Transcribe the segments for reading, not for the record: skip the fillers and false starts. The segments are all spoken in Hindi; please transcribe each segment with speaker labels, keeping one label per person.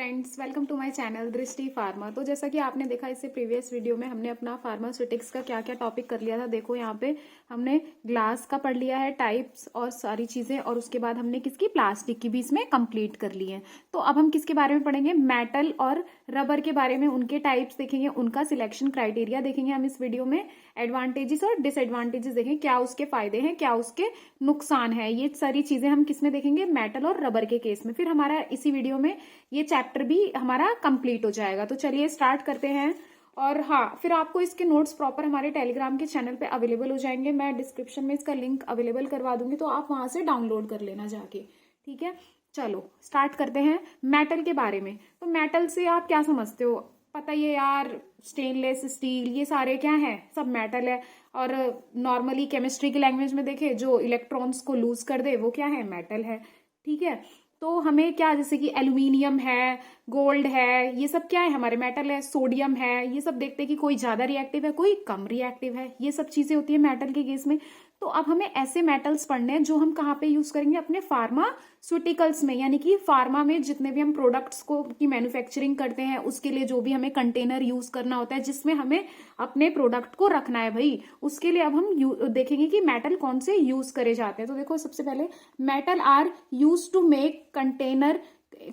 Speaker 1: Friends, welcome to my channel Drishti pharma. तो जैसा कि आपने देखा इससे प्रीवियस वीडियो में हमने अपना फार्मास्यूटिक्स का क्या क्या टॉपिक कर लिया था। देखो यहाँ पे हमने ग्लास का पढ़ लिया है, टाइप्स और सारी चीजें, और उसके बाद हमने किसकी प्लास्टिक की भी इसमें कंप्लीट कर ली है। तो अब हम किसके बारे में पढ़ेंगे? मेटल और रबर के बारे में, उनके टाइप्स देखेंगे, उनका सिलेक्शन क्राइटेरिया देखेंगे हम इस वीडियो में। एडवांटेजेस और डिसएडवांटेजेस देखेंगे, क्या उसके फायदे हैं, क्या उसके नुकसान है। ये सारी चीजें हम किसमें देखेंगे? मेटल और रबर के केस में। फिर हमारा इसी वीडियो में ये चैप्टर भी हमारा कंप्लीट हो जाएगा। तो चलिए स्टार्ट करते हैं। और हाँ, फिर आपको इसके नोट्स प्रॉपर हमारे टेलीग्राम के चैनल पे अवेलेबल हो जाएंगे। मैं डिस्क्रिप्शन में इसका लिंक अवेलेबल करवा दूंगी, तो आप वहां से डाउनलोड कर लेना जाके। ठीक है, चलो स्टार्ट करते हैं मेटल के बारे में। तो मेटल से आप क्या समझते हो? पता ही है यार, स्टेनलेस स्टील, ये सारे क्या है? सब मेटल है। और नॉर्मली केमिस्ट्री की लैंग्वेज में देखे, जो इलेक्ट्रॉन्स को लूज कर दे वो क्या है? मेटल है। ठीक है, तो हमें क्या, जैसे कि एल्यूमिनियम है, गोल्ड है, ये सब क्या है? हमारे मेटल है। सोडियम है, ये सब देखते हैं कि कोई ज्यादा रिएक्टिव है, कोई कम रिएक्टिव है। ये सब चीजें होती है मेटल के केस में। तो अब हमें ऐसे मेटल्स पढ़ने हैं जो हम कहाँ पे यूज करेंगे? अपने फार्मास्यूटिकल्स में, यानी कि फार्मा में जितने भी हम प्रोडक्ट्स को की मैन्युफैक्चरिंग करते हैं, उसके लिए जो भी हमें कंटेनर यूज करना होता है जिसमें हमें अपने प्रोडक्ट को रखना है भाई, उसके लिए अब हम देखेंगे कि मेटल कौन से यूज करे जाते हैं। तो देखो, सबसे पहले metal are use to make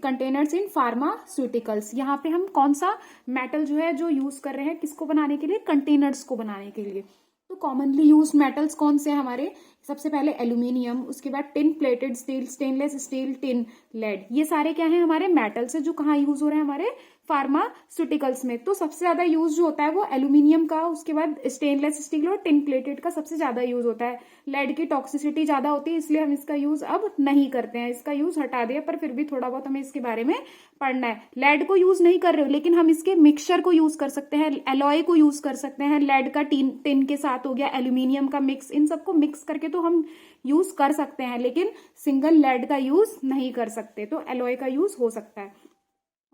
Speaker 1: containers in pharmaceuticals. यहाँ पे हम कौन सा मेटल जो है जो यूज कर रहे हैं, किसको बनाने के लिए? कंटेनर्स को बनाने के लिए। तो कॉमनली यूज मेटल्स कौन से हैं हमारे? सबसे पहले एल्यूमिनियम, उसके बाद tin plated steel, stainless steel, tin, lead. ये सारे क्या है? हमारे मेटल्स है जो कहाँ यूज हो रहे हैं? हमारे फार्मास्यूटिकल्स में। तो सबसे ज्यादा यूज जो होता है वो एल्यूमिनियम का, उसके बाद स्टेनलेस स्टील और टिन प्लेटेड का सबसे ज्यादा यूज होता है। लेड की टॉक्सिसिटी ज्यादा होती है, इसलिए हम इसका यूज अब नहीं करते हैं, इसका यूज हटा दिया। पर फिर भी थोड़ा बहुत हमें इसके बारे में पढ़ना है। लेड को यूज नहीं कर रहे हो, लेकिन हम इसके मिक्सचर को यूज कर सकते हैं, एलॉय को यूज कर सकते हैं। लेड का टिन के साथ हो गया, एल्यूमिनियम का मिक्स, इन सबको मिक्स करके तो हम यूज कर सकते हैं, लेकिन सिंगल लेड का यूज नहीं कर सकते। तो एलॉय का यूज हो सकता है।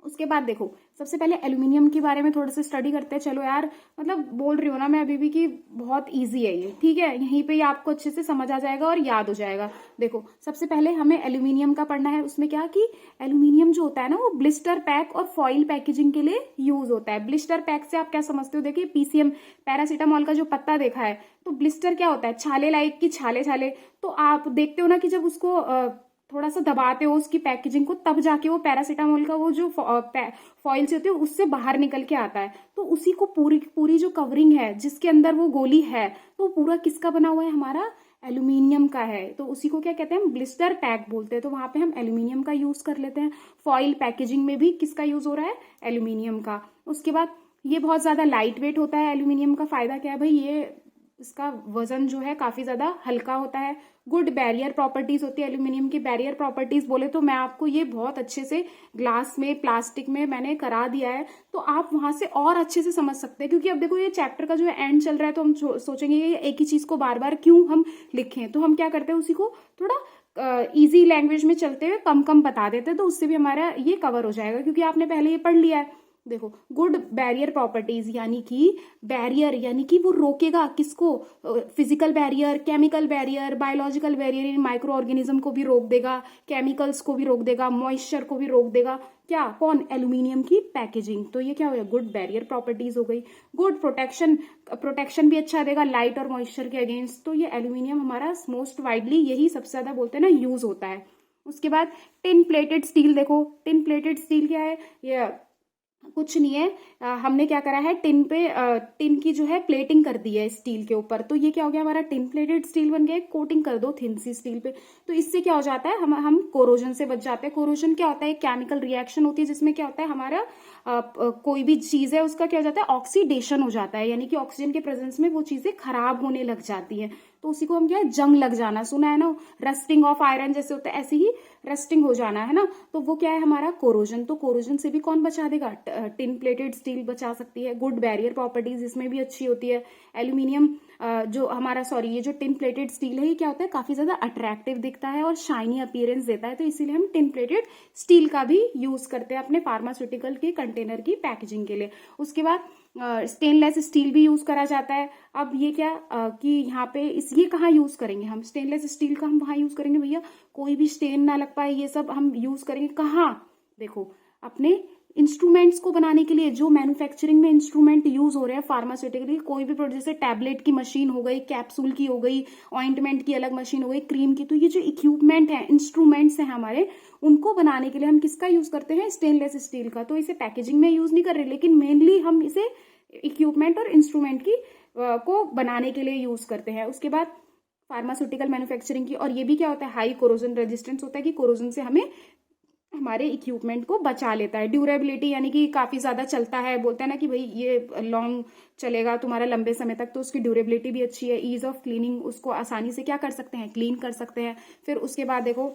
Speaker 1: उसके बाद देखो, सबसे पहले एल्यूमिनियम के बारे में थोड़ा सा स्टडी करते हैं। चलो यार, मतलब बोल रही हूँ ना मैं अभी भी कि बहुत इजी है ये। ठीक है, यहीं पे ही आपको अच्छे से समझ आ जाएगा और याद हो जाएगा। देखो, सबसे पहले हमें एल्यूमिनियम का पढ़ना है। उसमें क्या कि एल्यूमिनियम जो होता है ना, वो ब्लिस्टर पैक और फॉइल पैकेजिंग के लिए यूज होता है। ब्लिस्टर पैक से आप क्या समझते हो? देखिए, पीसीएम पैरासीटामोल का जो पत्ता देखा है, तो ब्लिस्टर क्या होता है? छाले लाइक की छाले छाले। तो आप देखते हो ना कि जब उसको थोड़ा सा दबाते हो उसकी पैकेजिंग को, तब जाके वो पैरासीटामोल का वो जो फॉइल से होती है उससे बाहर निकल के आता है। तो उसी को पूरी पूरी जो कवरिंग है जिसके अंदर वो गोली है, तो पूरा किसका बना हुआ है? हमारा एल्यूमिनियम का है। तो उसी को क्या कहते हैं? हम ब्लिस्टर पैक बोलते हैं। तो वहां पे हम एल्यूमिनियम का यूज कर लेते हैं। फॉइल पैकेजिंग में भी किसका यूज हो रहा है? एल्यूमिनियम का। उसके बाद ये बहुत ज्यादा लाइट वेट होता है। एल्यूमिनियम का फायदा क्या है भाई? ये इसका वजन जो है काफी ज्यादा हल्का होता है। गुड बैरियर प्रॉपर्टीज होती है एल्यूमिनियम की। बैरियर प्रॉपर्टीज बोले तो मैं आपको ये बहुत अच्छे से ग्लास में, प्लास्टिक में मैंने करा दिया है, तो आप वहां से और अच्छे से समझ सकते हैं। क्योंकि अब देखो, ये चैप्टर का जो एंड चल रहा है, तो हम सोचेंगे ये एक ही चीज को बार बार क्यों हम लिखें। तो हम क्या करते हैं, उसी को थोड़ा इजी लैंग्वेज में चलते हुए कम कम बता देते हैं, तो उससे भी हमारा ये कवर हो जाएगा, क्योंकि आपने पहले ये पढ़ लिया है। देखो, गुड बैरियर प्रॉपर्टीज, यानी कि बैरियर यानी कि वो रोकेगा किसको? Physical barrier, chemical barrier, biological barrier, micro organism को भी रोक देगा, केमिकल्स को भी रोक देगा, मॉइस्चर को भी रोक देगा। क्या? कौन? एल्यूमिनियम की पैकेजिंग। तो ये क्या हो गया? गुड बैरियर प्रॉपर्टीज हो गई। गुड प्रोटेक्शन भी अच्छा देगा लाइट और मॉइस्चर के अगेंस्ट। तो ये एल्यूमिनियम हमारा मोस्ट वाइडली, यही सबसे ज्यादा बोलते हैं ना, यूज होता है। उसके बाद टिन प्लेटेड स्टील। देखो, टिन प्लेटेड स्टील क्या है? ये कुछ नहीं है, हमने क्या करा है, टिन की जो है प्लेटिंग कर दी है स्टील के ऊपर। तो ये क्या हो गया? हमारा टिन प्लेटेड स्टील बन गया। कोटिंग कर दो थिन सी स्टील पे, तो इससे क्या हो जाता है? हम कोरोजन से बच जाते हैं। कोरोजन क्या होता है? एक केमिकल रिएक्शन होती है जिसमें क्या होता है, हमारा कोई भी चीज है उसका क्या हो जाता है? ऑक्सीडेशन हो जाता है, यानी कि ऑक्सीजन के प्रेजेंस में वो चीजें खराब होने लग जाती है। तो उसी को हम क्या है? जंग लग जाना, सुना है ना, रस्टिंग ऑफ आयरन जैसे होता है, ऐसे ही रस्टिंग हो जाना है ना। तो वो क्या है? हमारा कोरोजन। तो कोरोजन से भी कौन बचा देगा? टिन प्लेटेड स्टील बचा सकती है। गुड बैरियर प्रॉपर्टीज इसमें भी अच्छी होती है। एल्यूमिनियम जो हमारा, सॉरी, ये जो टिन प्लेटेड स्टील है, ये क्या होता है? काफी ज्यादा अट्रैक्टिव दिखता है और शाइनी अपीयरेंस देता है। तो इसीलिए हम टिन प्लेटेड स्टील का भी यूज करते हैं अपने फार्मास्यूटिकल के कंटेनर की पैकेजिंग के लिए। उसके बाद स्टेनलेस स्टील भी यूज करा जाता है। अब ये क्या कि यहाँ पे ये कहाँ यूज करेंगे हम? स्टेनलेस स्टील का हम वहां यूज करेंगे भैया, कोई भी स्टेन ना लग पाए, ये सब हम यूज करेंगे कहाँ? देखो, अपने इंस्ट्रूमेंट्स को बनाने के लिए, जो मैन्युफैक्चरिंग में इंस्ट्रूमेंट यूज हो रहे हैं फार्मास्यूटिकल, कोई भी प्रोडक्ट, जैसे टैबलेट की मशीन हो गई, कैप्सूल की हो गई, ऑइंटमेंट की अलग मशीन हो गई, क्रीम की, तो ये जो इक्विपमेंट है, इंस्ट्रूमेंट्स हैं हमारे, उनको बनाने के लिए हम किसका यूज करते हैं? स्टेनलेस स्टील का। तो इसे पैकेजिंग में यूज नहीं कर रहे, लेकिन मेनली हम इसे इक्विपमेंट और इंस्ट्रूमेंट की को बनाने के लिए यूज करते हैं। उसके बाद फार्मास्यूटिकल मैन्युफैक्चरिंग की, और ये भी क्या होता है? हाई कोरोजन रेजिस्टेंस होता है, कि कोरोजन से हमें हमारे इक्विपमेंट को बचा लेता है। ड्यूरेबिलिटी यानी कि काफी ज्यादा चलता है, बोलते हैं ना कि भाई ये लॉन्ग चलेगा तुम्हारा लंबे समय तक, तो उसकी ड्यूरेबिलिटी भी अच्छी है। ईज ऑफ क्लीनिंग, उसको आसानी से क्या कर सकते हैं? क्लीन कर सकते हैं। फिर उसके बाद देखो,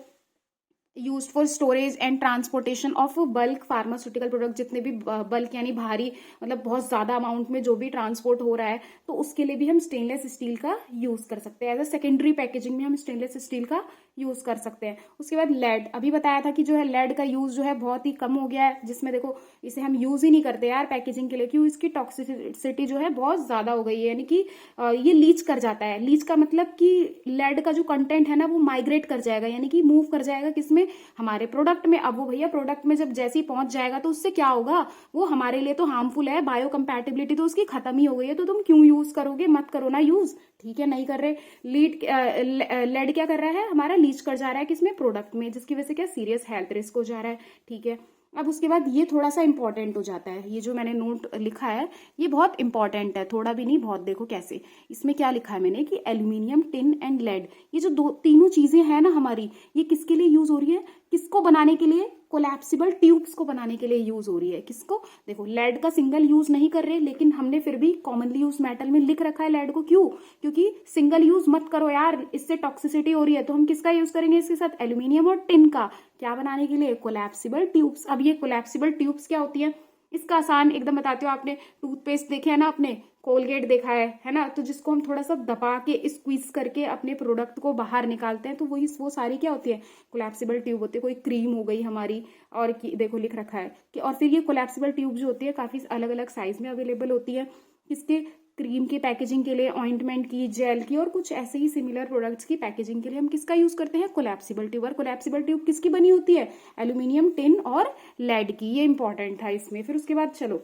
Speaker 1: use for storage and transportation of bulk pharmaceutical product, जितने भी बल्क यानी भारी, मतलब बहुत ज्यादा अमाउंट में जो भी ट्रांसपोर्ट हो रहा है, तो उसके लिए भी हम स्टेनलेस स्टील का यूज कर सकते हैं। एज अ सेकेंडरी पैकेजिंग में हम स्टेनलेस स्टील का यूज कर सकते हैं। उसके बाद लेड, अभी बताया था कि जो है लेड का यूज जो है बहुत ही कम हो गया है, जिसमें देखो इसे हम यूज ही नहीं करते यार पैकेजिंग के लिए, क्यों? इसकी टॉक्सिसिटी जो है बहुत ज्यादा हो गई है, यानी कि ये लीच कर जाता है। लीच का मतलब कि लेड का जो कंटेंट है ना, वो माइग्रेट कर जाएगा, यानी कि मूव कर जाएगा किसमें? हमारे प्रोडक्ट में। अब वो भैया प्रोडक्ट में जब जैसे ही पहुंच जाएगा, तो उससे क्या होगा? वो हमारे लिए तो हार्मफुल है, बायोकम्पैटिबिलिटी तो उसकी खत्म ही हो गई है, तो तुम क्यों यूज करोगे? मत करो ना यूज, ठीक है, नहीं कर रहे। लेड क्या कर रहा है? हमारा लीच कर जा रहा है किसमें? प्रोडक्ट में, जिसकी वजह से क्या? सीरियस हेल्थ रिस्क हो जा रहा है, ठीक है। अब उसके बाद ये थोड़ा सा इंपॉर्टेंट हो जाता है, ये जो मैंने नोट लिखा है ये बहुत इंपॉर्टेंट है, थोड़ा भी नहीं बहुत। देखो कैसे, इसमें क्या लिखा है मैंने कि एल्यूमिनियम, टिन एंड लेड, ये जो तीनों चीजें हैं ना हमारी, ये किसके लिए यूज हो रही है? किसको बनाने के लिए? कोलैप्सिबल ट्यूब्स को बनाने के लिए यूज हो रही है। किसको? देखो लेड का सिंगल यूज नहीं कर रहे, लेकिन हमने फिर भी कॉमनली यूज मेटल में लिख रखा है लेड को। क्यों? क्योंकि सिंगल यूज मत करो यार, इससे टॉक्सिसिटी हो रही है। तो हम किसका यूज करेंगे इसके साथ? एल्यूमिनियम और टिन का। क्या बनाने के लिए? Collapsible tubes. अब ये कोलैप्सिबल ट्यूब्स क्या होती है? इसका आसान एकदम बताती हूँ। आपने टूथपेस्ट देखे है ना, अपने कोलगेट देखा है ना, तो जिसको हम थोड़ा सा दबा के स्क्वीज करके अपने प्रोडक्ट को बाहर निकालते हैं, तो वही वो सारी क्या होती है? कोलैप्सिबल ट्यूब होती है। कोई क्रीम हो गई हमारी, और देखो लिख रखा है कि, और फिर ये कोलैप्सिबल ट्यूब जो होती है काफी अलग अलग साइज में अवेलेबल होती है। किसके? क्रीम की पैकेजिंग के लिए, ऑइंटमेंट की, जेल की, और कुछ ऐसे ही सिमिलर प्रोडक्ट्स की पैकेजिंग के लिए हम किसका यूज करते हैं? Collapsible tube. और कोलैप्सिबल ट्यूब किसकी बनी होती है? एल्यूमिनियम, टिन और लेड की। ये इंपॉर्टेंट था इसमें। फिर उसके बाद चलो,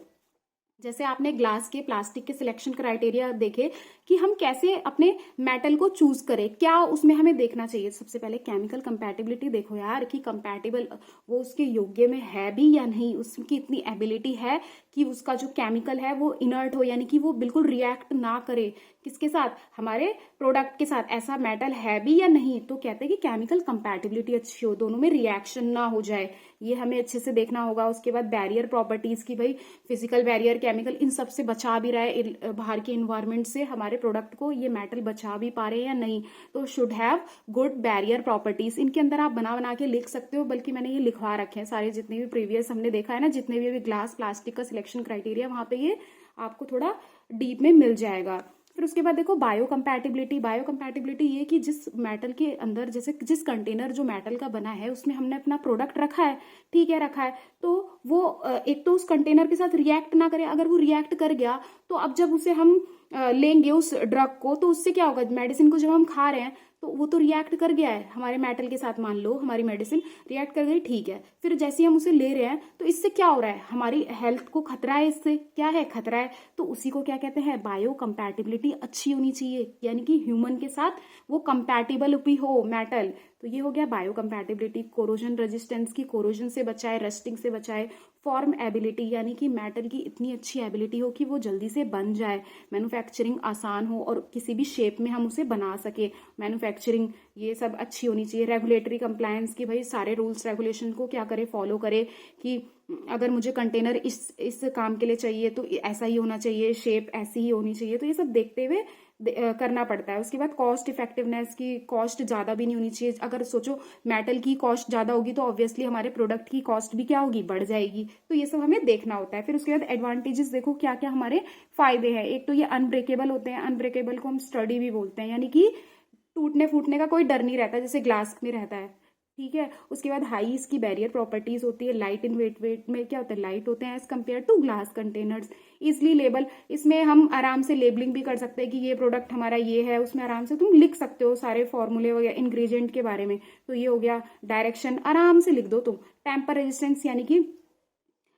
Speaker 1: जैसे आपने ग्लास के, प्लास्टिक के सिलेक्शन क्राइटेरिया देखे कि हम कैसे अपने मेटल को चूज करें, क्या उसमें हमें देखना चाहिए? सबसे पहले केमिकल कंपैटिबिलिटी देखो यार, कि कंपैटिबल वो उसके योग्य में है भी या नहीं, उसकी इतनी एबिलिटी है कि उसका जो केमिकल है वो इनर्ट हो, यानी कि वो बिल्कुल रिएक्ट ना करे किसके साथ? हमारे प्रोडक्ट के साथ। ऐसा मेटल है भी या नहीं, तो कहते हैं कि केमिकल कंपैटिबिलिटी अच्छी हो, दोनों में रिएक्शन ना हो जाए, ये हमें अच्छे से देखना होगा। उसके बाद बैरियर प्रॉपर्टीज की, भाई फिजिकल बैरियर, केमिकल, इन सब से बचा भी रहा है, बाहर के इन्वायरमेंट से हमारे प्रोडक्ट को ये मेटल बचा भी पा रहे हैं या नहीं। तो should have good barrier properties. इनके अंदर आप बना बना के लिख सकते हो, बल्कि मैंने ये लिखवा रखे हैं सारे, जितने भी प्रीवियस हमने देखा है ना, जितने भी अभी ग्लास प्लास्टिक का सिलेक्शन क्राइटेरिया, वहां पे ये आपको थोड़ा डीप में मिल जाएगा। फिर उसके बाद देखो बायोकम्पैटिबिलिटी। बायोकम्पैटिबिलिटी ये कि जिस मेटल के अंदर, जैसे जिस कंटेनर जो मेटल का बना है उसमें हमने अपना प्रोडक्ट रखा है, ठीक है, रखा है, तो वो एक तो उस कंटेनर के साथ रिएक्ट ना करे। अगर वो रिएक्ट कर गया, तो अब जब उसे हम लेंगे उस ड्रग को, तो उससे क्या होगा? मेडिसिन को जब हम खा रहे हैं, तो वो तो रिएक्ट कर गया है हमारे मेटल के साथ, मान लो हमारी मेडिसिन रिएक्ट कर गई, ठीक है। फिर जैसे हम उसे ले रहे हैं, तो इससे क्या हो रहा है? हमारी हेल्थ को खतरा है, इससे क्या है? खतरा है। तो उसी को क्या कहते हैं? बायो कंपैटिबिलिटी अच्छी होनी चाहिए, यानी कि ह्यूमन के साथ वो कंपैटिबल भी हो मेटल। तो ये हो गया बायो कंपैटिबिलिटी। कोरोजन रेजिस्टेंस की, कोरोजन से बचाए, रस्टिंग से बचाए। फॉर्म एबिलिटी, यानी कि मेटल की इतनी अच्छी एबिलिटी हो कि वो जल्दी से बन जाए, मैन्युफैक्चरिंग आसान हो और किसी भी शेप में हम उसे बना सके। मैन्युफैक्चरिंग ये सब अच्छी होनी चाहिए। रेगुलेटरी कंप्लायंस की, भाई सारे रूल्स रेगुलेशन को क्या करे? फॉलो करे, कि अगर मुझे कंटेनर इस काम के लिए चाहिए तो ऐसा ही होना चाहिए, शेप ऐसी ही होनी चाहिए। तो ये सब देखते हुए करना पड़ता है। उसके बाद कॉस्ट इफेक्टिवनेस की, कॉस्ट ज्यादा भी नहीं होनी चाहिए। अगर सोचो मेटल की कॉस्ट ज्यादा होगी, तो ऑब्वियसली हमारे प्रोडक्ट की कॉस्ट भी क्या होगी? बढ़ जाएगी। तो ये सब हमें देखना होता है। फिर उसके बाद एडवांटेजेस देखो क्या क्या हमारे फायदे हैं। एक तो ये अनब्रेकेबल होते हैं, अनब्रेकेबल को हम स्टडी भी बोलते हैं, यानी कि टूटने फूटने का कोई डर नहीं रहता, जैसे ग्लास में रहता है, ठीक है। उसके बाद हाई इसकी बैरियर प्रॉपर्टीज होती है। लाइट इन वेट, वेट में क्या होता है? लाइट होते हैं as compare to glass containers. Easily label, इसमें हम आराम से लेबलिंग भी कर सकते हैं कि ये प्रोडक्ट हमारा ये है, उसमें आराम से तुम लिख सकते हो सारे फॉर्मूले वगैरह इंग्रेडिएंट के बारे में। तो ये हो गया। डायरेक्शन आराम से लिख दो तुम। टेम्पर रेजिस्टेंस, यानी कि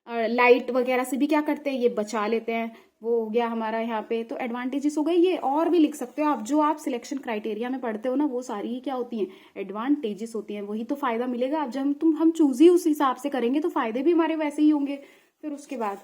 Speaker 1: लाइट वगैरह से भी क्या करते हैं, ये बचा लेते हैं। वो हो गया हमारा यहाँ पे। तो एडवांटेजेस हो गए ये, और भी लिख सकते हो आप, जो आप सिलेक्शन क्राइटेरिया में पढ़ते हो ना वो सारी ही क्या होती हैं, एडवांटेजेस होती हैं। वही तो फायदा मिलेगा। अब जब हम चूज ही उस हिसाब से करेंगे तो फायदे भी हमारे वैसे ही होंगे। फिर उसके बाद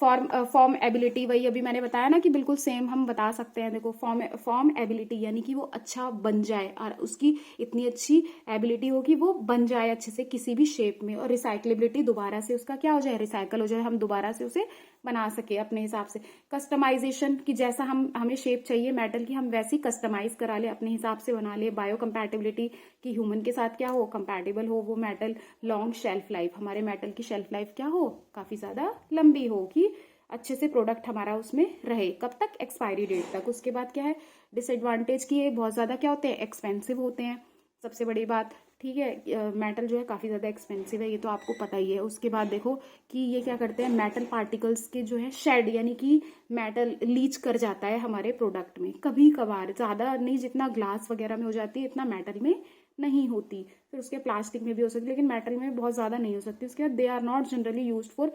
Speaker 1: फॉर्म एबिलिटी, वही अभी मैंने बताया ना कि बिल्कुल सेम हम बता सकते हैं। देखो फॉर्म एबिलिटी यानी कि वो अच्छा बन जाए, और उसकी इतनी अच्छी एबिलिटी हो कि वो बन जाए अच्छे से किसी भी शेप में। और रिसाइक्लेबिलिटी, दोबारा से उसका क्या हो जाए, रिसाइकल हो जाए, हम दोबारा से उसे बना सके अपने हिसाब से। कस्टमाइजेशन, कि जैसा हमें शेप चाहिए मेटल की, हम वैसी कस्टमाइज करा ले, अपने हिसाब से बना ले। बायो कंपैटिबिलिटी, कि ह्यूमन के साथ क्या हो, कंपैटिबल हो वो मेटल। लॉन्ग शेल्फ लाइफ, हमारे मेटल की शेल्फ लाइफ क्या हो, काफी ज्यादा लंबी हो, कि अच्छे से प्रोडक्ट हमारा उसमें रहे, कब तक, एक्सपायरी डेट तक। उसके बाद क्या है, डिसएडवांटेज की, ये बहुत ज्यादा क्या होते हैं, एक्सपेंसिव होते हैं, सबसे बड़ी बात। ठीक है, मेटल जो है काफ़ी ज़्यादा एक्सपेंसिव है, ये तो आपको पता ही है। उसके बाद देखो कि ये क्या करते हैं, मेटल पार्टिकल्स के जो है शेड, यानी कि मेटल लीच कर जाता है हमारे प्रोडक्ट में, कभी कभार, ज़्यादा नहीं, जितना ग्लास वगैरह में हो जाती है इतना मेटल में नहीं होती। फिर उसके प्लास्टिक में भी हो सकती है, लेकिन मेटल में बहुत ज़्यादा नहीं हो सकती। उसके बाद they are not generally used for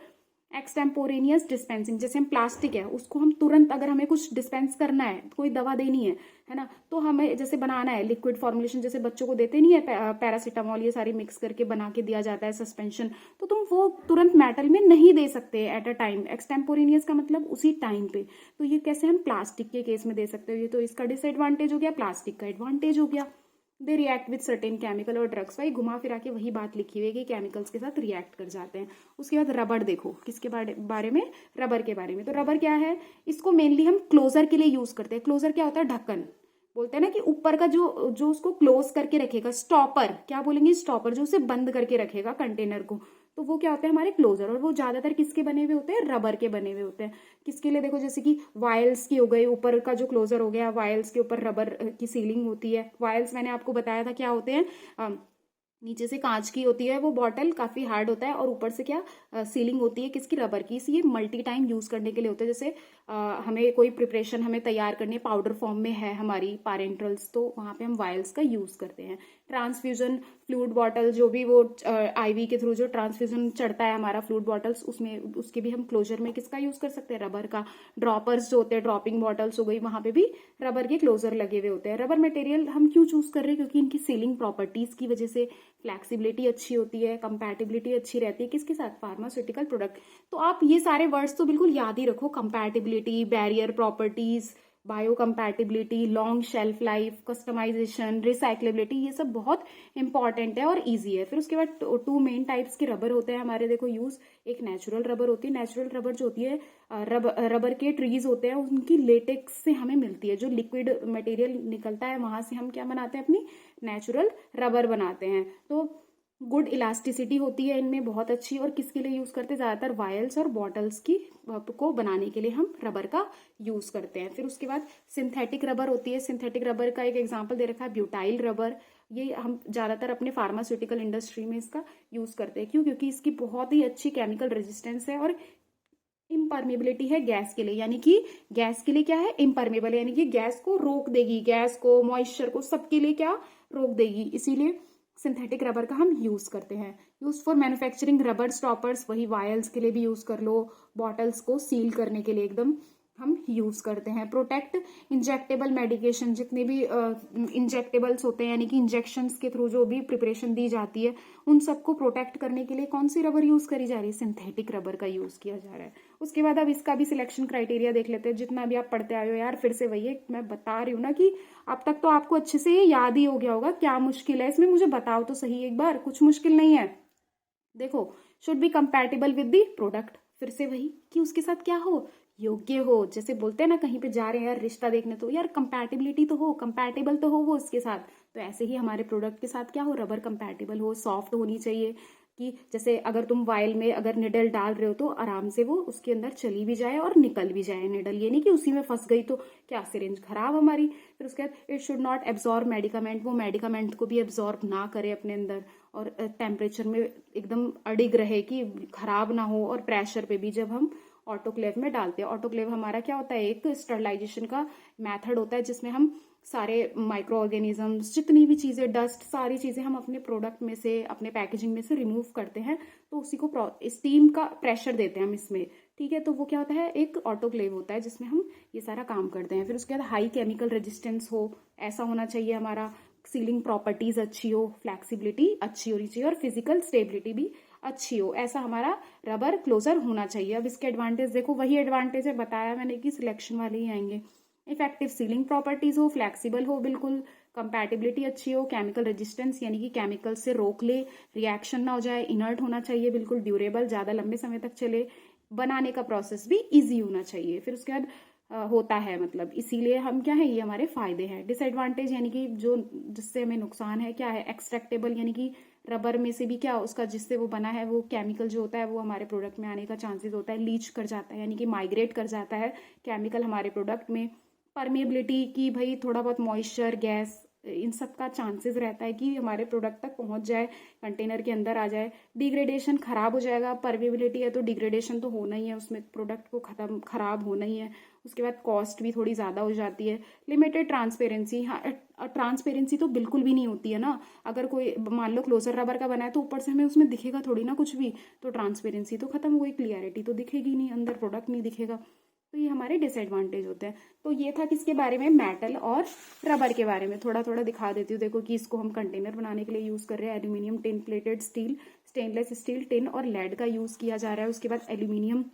Speaker 1: extemporaneous dispensing, जैसे हम प्लास्टिक है उसको हम तुरंत, अगर हमें कुछ डिस्पेंस करना है, कोई दवा देनी है ना, तो हमें जैसे बनाना है लिक्विड फॉर्मुलेशन, जैसे बच्चों को देते नहीं है पैरासीटामोल, ये सारी मिक्स करके बना के दिया जाता है सस्पेंशन, तो तुम वो तुरंत मेटल में नहीं दे सकते एट अ टाइम। एक्सटेम्पोरेनियस का मतलब उसी टाइम पे। तो ये कैसे हम प्लास्टिक के केस में दे सकते हो, ये तो इसका डिसएडवांटेज हो गया, प्लास्टिक का एडवांटेज हो गया। They react with certain chemical और ड्रग्स, भाई घुमा फिरा के वही बात लिखी हुई है कि केमिकल्स के साथ रिएक्ट कर जाते हैं। उसके बाद रबर, देखो किसके बारे में, रबर के बारे में। तो रबर क्या है, इसको मेनली हम क्लोजर के लिए यूज करते हैं। क्लोजर क्या होता है, ढक्कन, बोलते हैं ना कि ऊपर का जो जो उसको क्लोज करके रखेगा, स्टॉपर, क्या बोलेंगे, स्टॉपर, जो उसे बंद करके रखेगा कंटेनर को, तो वो क्या होता है, हमारे क्लोजर। और वो ज्यादातर किसके बने हुए होते हैं, रबर के बने हुए होते हैं। किसके लिए, देखो जैसे कि वायल्स की हो गई, ऊपर का जो क्लोजर हो गया, वायल्स के ऊपर रबर की सीलिंग होती है। वायल्स मैंने आपको बताया था क्या होते हैं, नीचे से कांच की होती है वो बॉटल, काफी हार्ड होता है, और ऊपर से क्या सीलिंग होती है किसकी, रबर की। ये मल्टी टाइम यूज करने के लिए होता है। जैसे हमें कोई प्रिपरेशन हमें तैयार करनी है, पाउडर फॉर्म में है हमारी पारेंट्रल्स, तो वहां पे हम वायल्स का यूज करते हैं। ट्रांसफ्यूजन फ्लूइड बॉटल, जो भी वो आईवी के थ्रू जो ट्रांसफ्यूजन चढ़ता है हमारा फ्लूइड बॉटल्स, उसमें उसके भी हम क्लोजर में किसका यूज कर सकते हैं, रबर का। ड्रॉपर्स जो होते हैं, ड्रॉपिंग बॉटल्स हो गई, वहां पे भी रबर के क्लोजर लगे हुए होते हैं। रबर मटेरियल हम क्यों चूज कर रहे हैं, क्योंकि इनकी सीलिंग प्रॉपर्टीज की वजह से फ्लैक्सिबिलिटी अच्छी होती है, कंपैटिबिलिटी अच्छी रहती है, किसके साथ, फार्मास्यूटिकल प्रोडक्ट। तो आप ये सारे वर्ड्स तो बिल्कुल याद ही रखो, compatibility, barrier properties, biocompatibility, long shelf life, customisation, recyclability, ये सब बहुत इंपॉर्टेंट है और इजी है। फिर उसके बाद टू मेन टाइप्स के रबर होते हैं हमारे, देखो यूज। एक नेचुरल रबर होती है, नेचुरल रबर जो होती है, रबर के ट्रीज होते हैं, उनकी लेटेक्स से हमें मिलती है, जो लिक्विड मटेरियल निकलता है वहां से हम क्या बनाते हैं, अपनी नेचुरल रबर बनाते हैं। तो गुड इलास्टिसिटी होती है इनमें, बहुत अच्छी। और किसके लिए यूज करते हैं, ज्यादातर वायल्स और बॉटल्स की को बनाने के लिए हम रबर का यूज करते हैं। फिर उसके बाद सिंथेटिक रबर होती है। सिंथेटिक रबर का एक एग्जांपल दे रखा है, ब्यूटाइल रबर। ये हम ज्यादातर अपने फार्मास्यूटिकल इंडस्ट्री में इसका यूज करते हैं। क्यों, क्योंकि इसकी बहुत ही अच्छी केमिकल रेजिस्टेंस है और इम्परमेबिलिटी है गैस के लिए, यानी कि गैस के लिए क्या है, इम्परमेबल, यानी कि गैस को रोक देगी, गैस को, मॉइस्चर को, सबके लिए क्या रोक देगी। इसीलिए सिंथेटिक रबर का हम यूज करते हैं। Use for manufacturing rubber stoppers, वही वायल्स के लिए भी यूज कर लो, बॉटल्स को सील करने के लिए एकदम हम यूज करते हैं। प्रोटेक्ट इंजेक्टेबल मेडिकेशन, जितने भी इंजेक्टेबल्स होते हैं, यानी कि इंजेक्शंस के थ्रू जो भी प्रिपरेशन दी जाती है, उन सबको प्रोटेक्ट करने के लिए कौन सी रबर यूज करी जा रही है, सिंथेटिक रबर का यूज किया जा रहा है। उसके बाद अब इसका भी सिलेक्शन क्राइटेरिया देख लेते हैं। जितना भी आप पढ़ते आए हो यार, फिर से वही है, मैं बता रही हूँ ना कि अब तक तो आपको अच्छे से ये याद ही हो गया होगा। क्या मुश्किल है इसमें, मुझे बताओ तो सही एक बार, कुछ मुश्किल नहीं है। देखो, should be compatible with the product, फिर से वही कि उसके साथ क्या हो, योग्य हो। जैसे बोलते हैं ना, कहीं पे जा रहे हैं यार रिश्ता देखने, तो यार कंपैटिबिलिटी तो हो, कंपैटिबल तो हो वो उसके साथ। तो ऐसे ही हमारे प्रोडक्ट के साथ क्या हो, रबर कंपैटिबल हो, सॉफ्ट होनी चाहिए, कि जैसे अगर तुम वायल में अगर निडल डाल रहे हो तो आराम से वो उसके अंदर चली भी जाए और निकल भी जाए निडल, ये नहीं कि उसी में फंस गई तो क्या सिरिंज खराब हमारी। फिर उसके बाद it should not absorb medicament, वो मेडिकामेंट को भी एब्जॉर्ब ना करे अपने अंदर, और टेम्परेचर में एकदम अडिग रहे कि खराब ना हो। और प्रेशर पे भी जब हम ऑटोक्लेव में डालते हैं, ऑटोक्लेव हमारा क्या होता है, एक स्टरलाइजेशन का मेथड होता है, जिसमें हम सारे माइक्रो ऑर्गेनिजम्स, जितनी भी चीज़ें, डस्ट, सारी चीज़ें हम अपने प्रोडक्ट में से, अपने पैकेजिंग में से रिमूव करते हैं। तो उसी को स्टीम का प्रेशर देते हैं हम इसमें, ठीक है। तो वो क्या होता है, एक ऑटोक्लेव होता है जिसमें हम ये सारा काम करते हैं। फिर उसके बाद हाई केमिकल रेजिस्टेंस हो, ऐसा होना चाहिए हमारा। सीलिंग प्रॉपर्टीज अच्छी हो, फ्लैक्सिबिलिटी अच्छी होनी चाहिए और फिजिकल स्टेबिलिटी भी अच्छी हो, ऐसा हमारा रबर क्लोजर होना चाहिए। अब इसके एडवांटेज देखो, वही एडवांटेज है, बताया मैंने कि सिलेक्शन वाले ही आएंगे। इफेक्टिव सीलिंग प्रॉपर्टीज हो, फ्लैक्सीबल हो बिल्कुल, कंपैटिबिलिटी अच्छी हो, केमिकल रेजिस्टेंस यानी कि केमिकल से रोक ले, रिएक्शन ना हो जाए, इनर्ट होना चाहिए बिल्कुल, ड्यूरेबल, ज़्यादा लंबे समय तक चले, बनाने का प्रोसेस भी ईजी होना चाहिए। फिर उसके बाद होता है, मतलब इसीलिए हम क्या है, ये हमारे फायदे हैं। डिसएडवांटेज यानी कि जो जिससे हमें नुकसान है क्या है, एक्सट्रैक्टेबल यानी कि रबर में से भी क्या उसका जिससे वो बना है वो केमिकल जो होता है वो हमारे प्रोडक्ट में आने का चांसेस होता है, लीच कर जाता है यानी कि माइग्रेट कर जाता है केमिकल हमारे प्रोडक्ट में। परमेबिलिटी की भाई थोड़ा बहुत मॉइस्चर, गैस, इन सब का चांसेस रहता है कि हमारे प्रोडक्ट तक पहुंच जाए, कंटेनर के अंदर आ जाए। डिग्रेडेशन खराब हो जाएगा, परमेबिलिटी है तो डिग्रेडेशन तो होना ही है, उसमें प्रोडक्ट को खराब होना ही है। उसके बाद कॉस्ट भी थोड़ी ज़्यादा हो जाती है। लिमिटेड ट्रांसपेरेंसी, हाँ ट्रांसपेरेंसी तो बिल्कुल भी नहीं होती है ना। अगर कोई मान लो क्लोजर रबर का बना है तो ऊपर से हमें उसमें दिखेगा थोड़ी ना कुछ भी, तो ट्रांसपेरेंसी तो खत्म हो गई, क्लियरिटी तो दिखेगी नहीं, अंदर प्रोडक्ट नहीं दिखेगा। तो ये हमारे डिसएडवांटेज होते हैं। तो ये था किसके बारे में, मेटल और रबर के बारे में। थोड़ा थोड़ा दिखा देती हूँ, देखो कि इसको हम कंटेनर बनाने के लिए यूज़ कर रहे हैं। Aluminium tin plated steel, stainless steel, tin और लेड का यूज़ किया जा रहा है। उसके बाद एल्यूमिनियम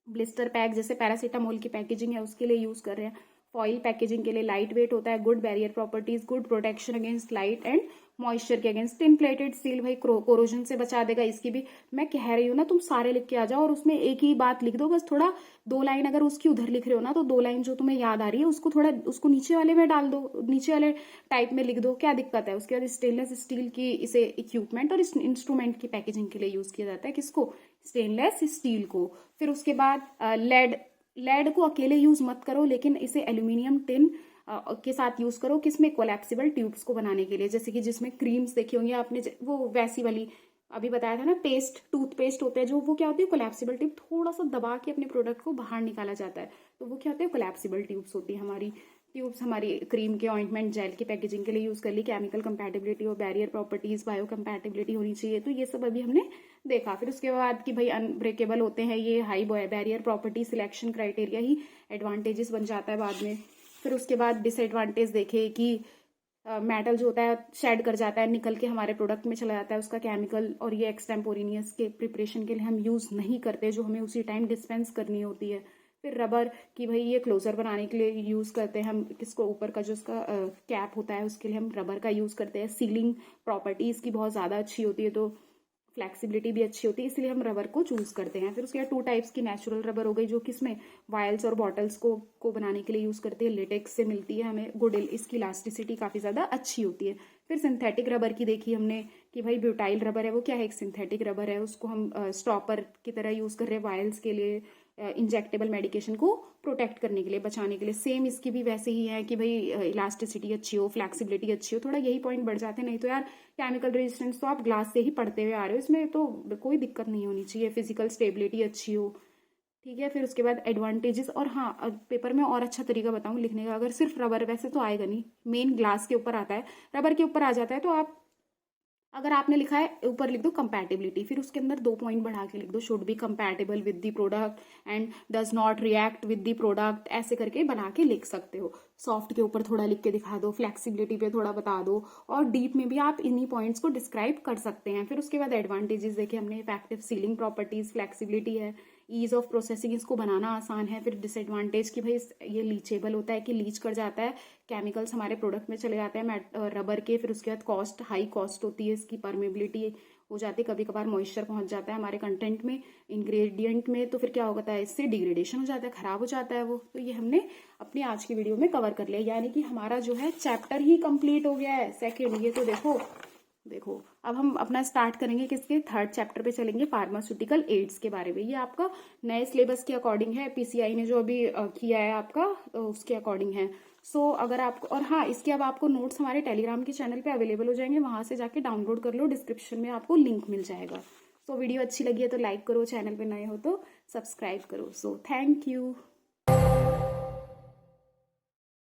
Speaker 1: ब्लिस्टर पैक, जैसे पैरासीटामोल की पैकेजिंग है उसके लिए यूज़ कर रहे हैं। फॉइल पैकेजिंग के लिए लाइट वेट होता है, good barrier properties, good protection against light and moisture के अगेंस्ट। टिन प्लेटेड स्टील भाई कोरोजन से बचा देगा, इसकी भी मैं कह रही हूँ ना, तुम सारे लिख के आ जाओ और उसमें एक ही बात लिख दो, बस थोड़ा 2 लाइन अगर उसकी उधर लिख रहे हो ना तो 2 लाइन जो तुम्हें याद आ रही है उसको थोड़ा उसको नीचे वाले में डाल दो, नीचे वाले टाइप में लिख दो, क्या दिक्कत है। उसके बाद स्टेनलेस स्टील की इसे इक्विपमेंट और इंस्ट्रूमेंट की पैकेजिंग के लिए यूज किया जाता है, किसको, स्टेनलेस स्टील को। फिर उसके बाद लेड को अकेले यूज मत करो, लेकिन इसे एल्यूमिनियम टिन के साथ यूज करो, किसमें, कोलैप्सिबल ट्यूब्स को बनाने के लिए, जैसे कि जिसमें क्रीम्स देखी होंगी आपने, वो वैसी वाली अभी बताया था ना, पेस्ट, टूथपेस्ट होते हैं जो, वो क्या होती है, कोलैप्सिबल ट्यूब, थोड़ा सा दबा के अपने प्रोडक्ट को बाहर निकाला जाता है, तो वो क्या होते हैं, कोलैप्सिबल ट्यूब्स होती है हमारी ट्यूब्स। हमारी क्रीम के, ऑइंटमेंट, जेल की पैकेजिंग के लिए यूज कर ली। केमिकल कंपैटिबिलिटी और बैरियर प्रॉपर्टीज, बायो कंपैटिबिलिटी होनी चाहिए, तो ये सब अभी हमने देखा। फिर उसके बाद कि भाई अनब्रेकेबल होते हैं ये, high barrier property, selection criteria ही एडवांटेजेस बन जाता है बाद में। फिर उसके बाद डिसएडवांटेज देखे कि मेटल जो होता है शेड कर जाता है, निकल के हमारे प्रोडक्ट में चला जाता है उसका केमिकल, और ये एक्सटेम्पोरेनियस के प्रिपरेशन के लिए हम यूज़ नहीं करते, जो हमें उसी टाइम डिस्पेंस करनी होती है। फिर रबर की भाई ये क्लोजर बनाने के लिए यूज़ करते हैं हम, किसको, ऊपर का जो उसका कैप होता है उसके लिए हम रबर का यूज़ करते हैं। सीलिंग प्रॉपर्टीज़ की बहुत ज़्यादा अच्छी होती है, तो फ्लैक्सिबिलिटी भी अच्छी होती है, इसलिए हम रबर को चूज करते हैं। फिर उसके बाद 2 टाइप्स की नेचुरल रबर हो गई, जो किसमें, वायल्स और बॉटल्स को बनाने के लिए यूज करते हैं। लेटेक्स से मिलती है हमें, गुड, इसकी इलास्टिसिटी काफी ज्यादा अच्छी होती है। फिर सिंथेटिक रबर की देखी हमने कि भाई ब्यूटाइल रबर है, वो क्या है, एक सिंथेटिक रबर है, उसको हम स्टॉपर की तरह यूज कर रहे हैं वायल्स के लिए, इंजेक्टेबल मेडिकेशन को प्रोटेक्ट करने के लिए, बचाने के लिए। सेम इसकी भी वैसे ही है कि भाई इलास्टिसिटी अच्छी हो, फ्लैक्सिबिलिटी अच्छी हो, थोड़ा यही पॉइंट बढ़ जाते हैं, नहीं तो यार केमिकल रेजिस्टेंस तो आप ग्लास से ही पढ़ते हुए आ रहे हो, इसमें तो कोई दिक्कत नहीं होनी चाहिए। फिजिकल स्टेबिलिटी अच्छी हो, ठीक है। फिर उसके बाद एडवांटेजेस, और हाँ पेपर में और अच्छा तरीका बताऊँ लिखने का, अगर सिर्फ रबर, वैसे तो आएगा नहीं, मेन ग्लास के ऊपर आता है, रबर के ऊपर आ जाता है, तो आप अगर आपने लिखा है ऊपर लिख दो कंपैटिबिलिटी, फिर उसके अंदर 2 पॉइंट बढ़ा के लिख दो, should be compatible with the product and does not react with the product, ऐसे करके बना के लिख सकते हो। सॉफ्ट के ऊपर थोड़ा लिख के दिखा दो, फ्लेक्सिबिलिटी पे थोड़ा बता दो, और डीप में भी आप इन्हीं पॉइंट्स को डिस्क्राइब कर सकते हैं। फिर उसके बाद एडवांटेजेस देखिए हमने, इफेक्टिव सीलिंग प्रॉपर्टीज, फ्लेक्सिबिलिटी है, ईज ऑफ प्रोसेसिंग, इसको बनाना आसान है। फिर डिसएडवांटेज की भाई ये लीचेबल होता है, कि लीच कर जाता है, केमिकल्स हमारे प्रोडक्ट में चले जाते हैं रबर के। फिर उसके बाद कॉस्ट, हाई कॉस्ट होती है इसकी, परमेबिलिटी हो जाती है, कभी कभार मॉइस्चर पहुंच जाता है हमारे कंटेंट में, इंग्रेडिएंट में, तो फिर क्या होता है, इससे डिग्रेडेशन हो जाता है, खराब हो जाता है वो। तो ये हमने अपनी आज की वीडियो में कवर कर लिया, यानी कि हमारा जो है चैप्टर ही कंप्लीट हो गया है सेकेंड। ये तो देखो अब हम अपना स्टार्ट करेंगे किसके, 3rd चैप्टर पे चलेंगे, फार्मास्यूटिकल एड्स के बारे में। ये आपका नए सिलेबस के अकॉर्डिंग है, पीसीआई ने जो अभी किया है आपका, उसके अकॉर्डिंग है। सो अगर आपको, और हाँ इसके अब आपको नोट्स हमारे टेलीग्राम के चैनल पे अवेलेबल हो जाएंगे, वहां से जाके डाउनलोड कर लो, डिस्क्रिप्शन में आपको लिंक मिल जाएगा। सो वीडियो अच्छी लगी है तो लाइक करो, चैनल पे नए हो तो सब्सक्राइब करो। So thank you.